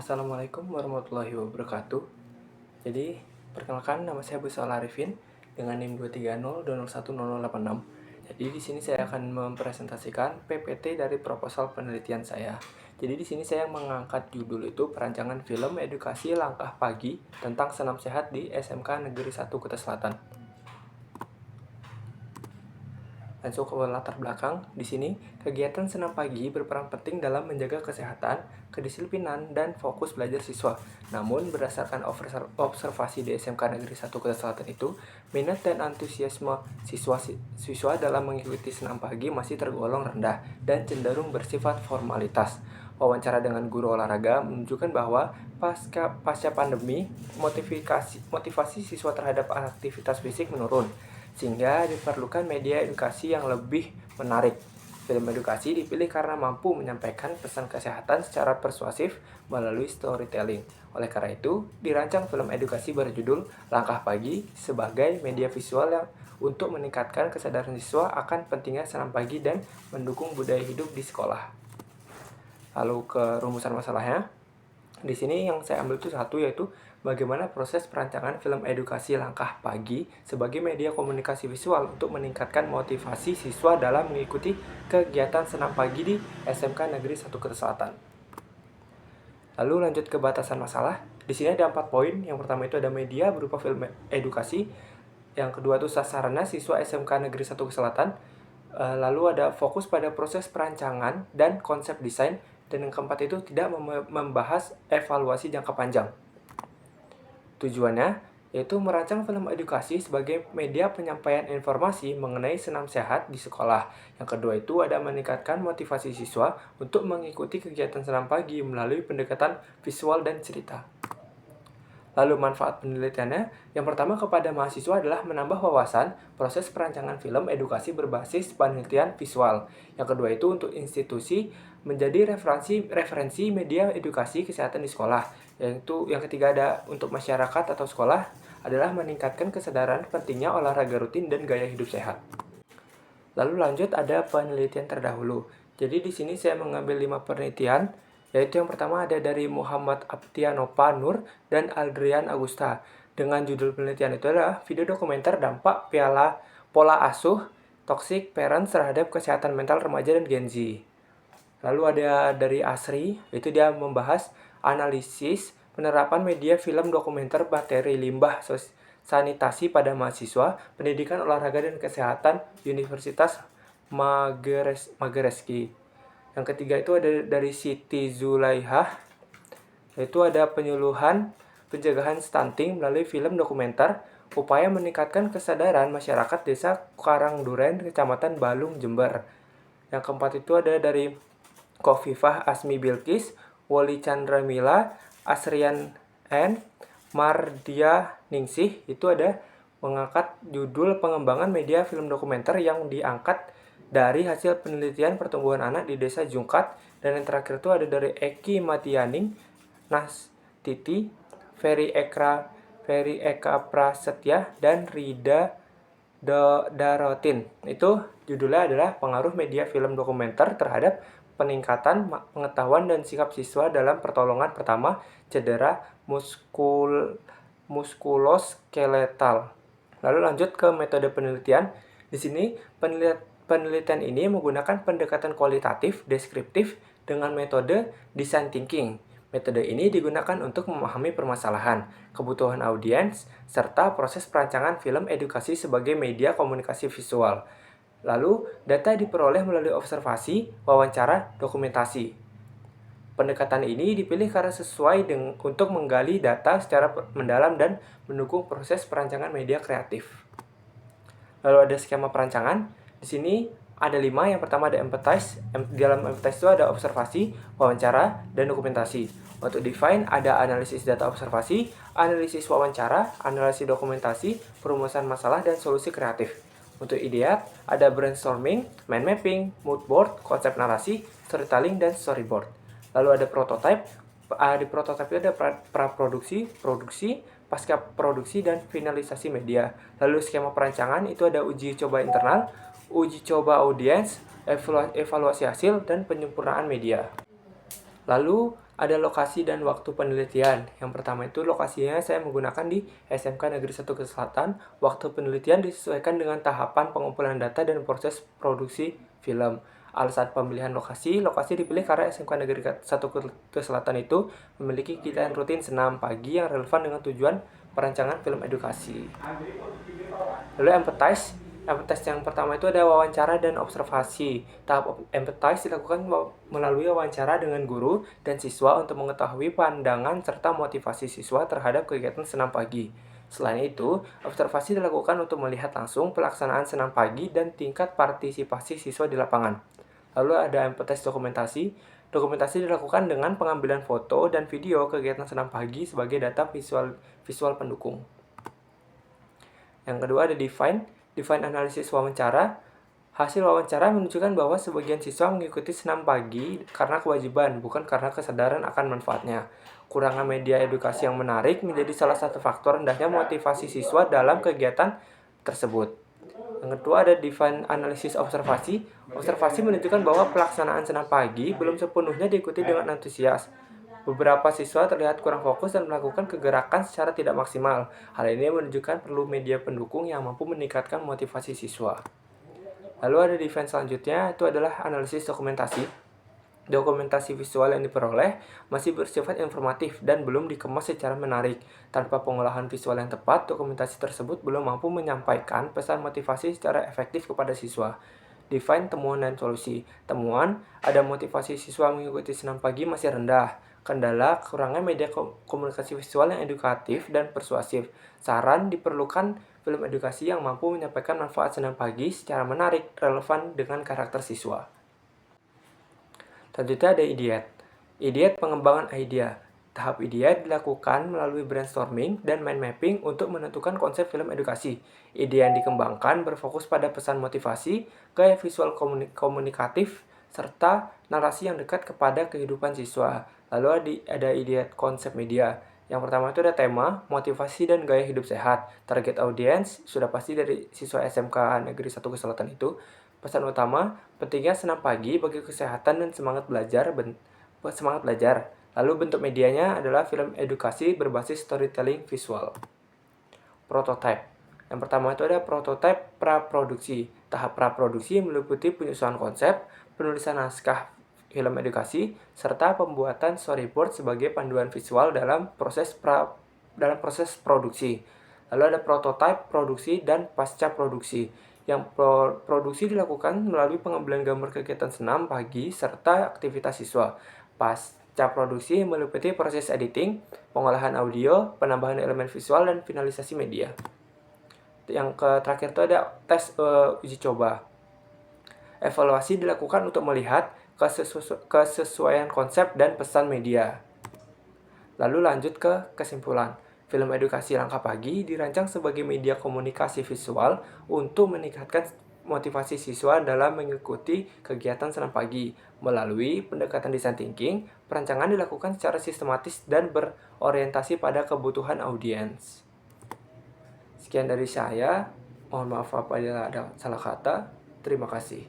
Assalamualaikum warahmatullahi wabarakatuh. Jadi, perkenalkan nama saya Busal Arifin dengan NIM 230201086. Jadi di sini saya akan mempresentasikan PPT dari proposal penelitian saya. Jadi di sini saya mengangkat judul itu perancangan film edukasi langkah pagi tentang senam sehat di SMK Negeri 1 Kuta Selatan. Langsung ke latar belakang, di sini kegiatan senam pagi berperan penting dalam menjaga kesehatan, kedisiplinan, dan fokus belajar siswa. Namun, berdasarkan observasi di SMK Negeri 1 Kota Selatan itu, minat dan antusiasme siswa dalam mengikuti senam pagi masih tergolong rendah dan cenderung bersifat formalitas. Wawancara dengan guru olahraga menunjukkan bahwa pasca pandemi, motivasi siswa terhadap aktivitas fisik menurun, sehingga diperlukan media edukasi yang lebih menarik. Film edukasi dipilih karena mampu menyampaikan pesan kesehatan secara persuasif melalui storytelling. Oleh karena itu, dirancang film edukasi berjudul Langkah Pagi sebagai media visual yang untuk meningkatkan kesadaran siswa akan pentingnya senam pagi dan mendukung budaya hidup di sekolah. Lalu ke rumusan masalahnya. Di sini yang saya ambil itu satu, yaitu bagaimana proses perancangan film edukasi langkah pagi sebagai media komunikasi visual untuk meningkatkan motivasi siswa dalam mengikuti kegiatan senam pagi di SMK Negeri 1 Kota Selatan. Lalu lanjut ke batasan masalah. Di sini ada 4 poin. Yang pertama itu ada media berupa film edukasi. Yang kedua itu sasarannya siswa SMK Negeri 1 Kota Selatan. Lalu ada fokus pada proses perancangan dan konsep desain. Dan yang keempat itu tidak membahas evaluasi jangka panjang. Tujuannya yaitu merancang film edukasi sebagai media penyampaian informasi mengenai senam sehat di sekolah. Yang kedua itu ada meningkatkan motivasi siswa untuk mengikuti kegiatan senam pagi melalui pendekatan visual dan cerita. Lalu manfaat penelitiannya, yang pertama kepada mahasiswa adalah menambah wawasan proses perancangan film edukasi berbasis penelitian visual. Yang kedua itu untuk institusi menjadi referensi media edukasi kesehatan di sekolah. Yang ketiga ada untuk masyarakat atau sekolah adalah meningkatkan kesadaran pentingnya olahraga rutin dan gaya hidup sehat. Lalu lanjut ada penelitian terdahulu. Jadi di sini saya mengambil 5 penelitian, yaitu yang pertama ada dari Muhammad Aptianova Nur dan Adrian Agusta. Dengan judul penelitian itu adalah video dokumenter dampak pola asuh toxic parents terhadap kesehatan mental remaja dan Gen Z. Lalu ada dari Asri, itu dia membahas analisis penerapan media film dokumenter materi limbah sanitasi pada mahasiswa pendidikan olahraga dan kesehatan Universitas Magereski. Yang ketiga itu ada dari Siti Zulaihah, yaitu ada penyuluhan pencegahan stunting melalui film dokumenter, upaya meningkatkan kesadaran masyarakat desa Karangduren, Kecamatan Balung, Jember. Yang keempat itu ada dari Kofifah Asmi Bilkis, Woli Chandramila, Asrian N, Mardia Ningsih, itu ada mengangkat judul pengembangan media film dokumenter yang diangkat dari hasil penelitian pertumbuhan anak di desa Jungkat. Dan yang terakhir itu ada dari Eki Matianing, Nas Titi, Ferry Eka Prasetya, dan Rida Darotin. Itu judulnya adalah pengaruh media film dokumenter terhadap peningkatan pengetahuan dan sikap siswa dalam pertolongan pertama cedera muskuloskeletal. Lalu lanjut ke metode penelitian. Di sini penelitian ini menggunakan pendekatan kualitatif, deskriptif dengan metode design thinking. Metode ini digunakan untuk memahami permasalahan, kebutuhan audiens, serta proses perancangan film edukasi sebagai media komunikasi visual. Lalu, data diperoleh melalui observasi, wawancara, dokumentasi. Pendekatan ini dipilih karena sesuai untuk menggali data secara mendalam dan mendukung proses perancangan media kreatif. Lalu ada skema perancangan. Di sini ada 5. Yang pertama ada empathize. Di dalam empathize itu ada observasi, wawancara, dan dokumentasi. Untuk define ada analisis data observasi, analisis wawancara, analisis dokumentasi, perumusan masalah, dan solusi kreatif. Untuk ideat ada brainstorming, mind mapping, mood board, konsep narasi, storytelling, dan storyboard. Lalu ada prototype. Di prototype itu ada praproduksi, produksi, pasca produksi, dan finalisasi media. Lalu skema perancangan itu ada uji coba internal, uji coba audiens, evaluasi hasil, dan penyempurnaan media. Lalu Ada lokasi dan waktu penelitian. Yang pertama itu lokasinya saya menggunakan di SMK Negeri 1 Selatan. Waktu penelitian disesuaikan dengan tahapan pengumpulan data dan proses produksi film. Alasan pemilihan lokasi dipilih karena SMK Negeri 1 Selatan itu memiliki kegiatan rutin senam pagi yang relevan dengan tujuan perancangan film edukasi. Lalu empathize. Empathize yang pertama itu ada wawancara dan observasi. Tahap empathize dilakukan melalui wawancara dengan guru dan siswa untuk mengetahui pandangan serta motivasi siswa terhadap kegiatan senam pagi. Selain itu, observasi dilakukan untuk melihat langsung pelaksanaan senam pagi dan tingkat partisipasi siswa di lapangan. Lalu ada empathize dokumentasi. Dokumentasi dilakukan dengan pengambilan foto dan video kegiatan senam pagi sebagai data visual pendukung. Yang kedua ada define analisis wawancara. Hasil wawancara menunjukkan bahwa sebagian siswa mengikuti senam pagi karena kewajiban, bukan karena kesadaran akan manfaatnya. Kurangnya media edukasi yang menarik menjadi salah satu faktor rendahnya motivasi siswa dalam kegiatan tersebut. Yang kedua ada define analisis observasi. Observasi menunjukkan bahwa pelaksanaan senam pagi belum sepenuhnya diikuti dengan antusias. Beberapa siswa terlihat kurang fokus dan melakukan kegerakan secara tidak maksimal. Hal ini menunjukkan perlu media pendukung yang mampu meningkatkan motivasi siswa. Lalu ada define selanjutnya, itu adalah analisis dokumentasi. Dokumentasi visual yang diperoleh masih bersifat informatif dan belum dikemas secara menarik. Tanpa pengolahan visual yang tepat, dokumentasi tersebut belum mampu menyampaikan pesan motivasi secara efektif kepada siswa. Define temuan dan solusi. Temuan, ada motivasi siswa mengikuti senam pagi masih rendah. Kendala, kurangnya media komunikasi visual yang edukatif dan persuasif. Saran, diperlukan film edukasi yang mampu menyampaikan manfaat senam pagi secara menarik, relevan dengan karakter siswa. Selanjutnya ada Ideate pengembangan idea. Tahap ideate dilakukan melalui brainstorming dan mind mapping untuk menentukan konsep film edukasi. Ide yang dikembangkan berfokus pada pesan motivasi, gaya visual komunikatif, serta narasi yang dekat kepada kehidupan siswa. Lalu ada ideate konsep media. Yang pertama itu ada tema, motivasi dan gaya hidup sehat. Target audience sudah pasti dari siswa SMK Negeri 1 Selatan itu. Pesan utama, pentingnya senam pagi bagi kesehatan dan semangat belajar. Lalu bentuk medianya adalah film edukasi berbasis storytelling visual. Prototype. Yang pertama itu ada prototype praproduksi. Tahap praproduksi meliputi penyusunan konsep, penulisan naskah film edukasi, serta pembuatan storyboard sebagai panduan visual dalam proses produksi. Lalu ada prototype, produksi, dan pasca produksi. Yang produksi dilakukan melalui pengambilan gambar kegiatan senam pagi serta aktivitas siswa. Pasca produksi meliputi proses editing, pengolahan audio, penambahan elemen visual, dan finalisasi media. Yang terakhir itu ada tes uji coba. Evaluasi dilakukan untuk melihat kesesuaian konsep dan pesan media. Lalu lanjut ke kesimpulan. Film edukasi Langkah Pagi dirancang sebagai media komunikasi visual untuk meningkatkan motivasi siswa dalam mengikuti kegiatan senam pagi. Melalui pendekatan design thinking, perancangan dilakukan secara sistematis dan berorientasi pada kebutuhan audiens. Sekian dari saya. Mohon maaf apabila ada salah kata. Terima kasih.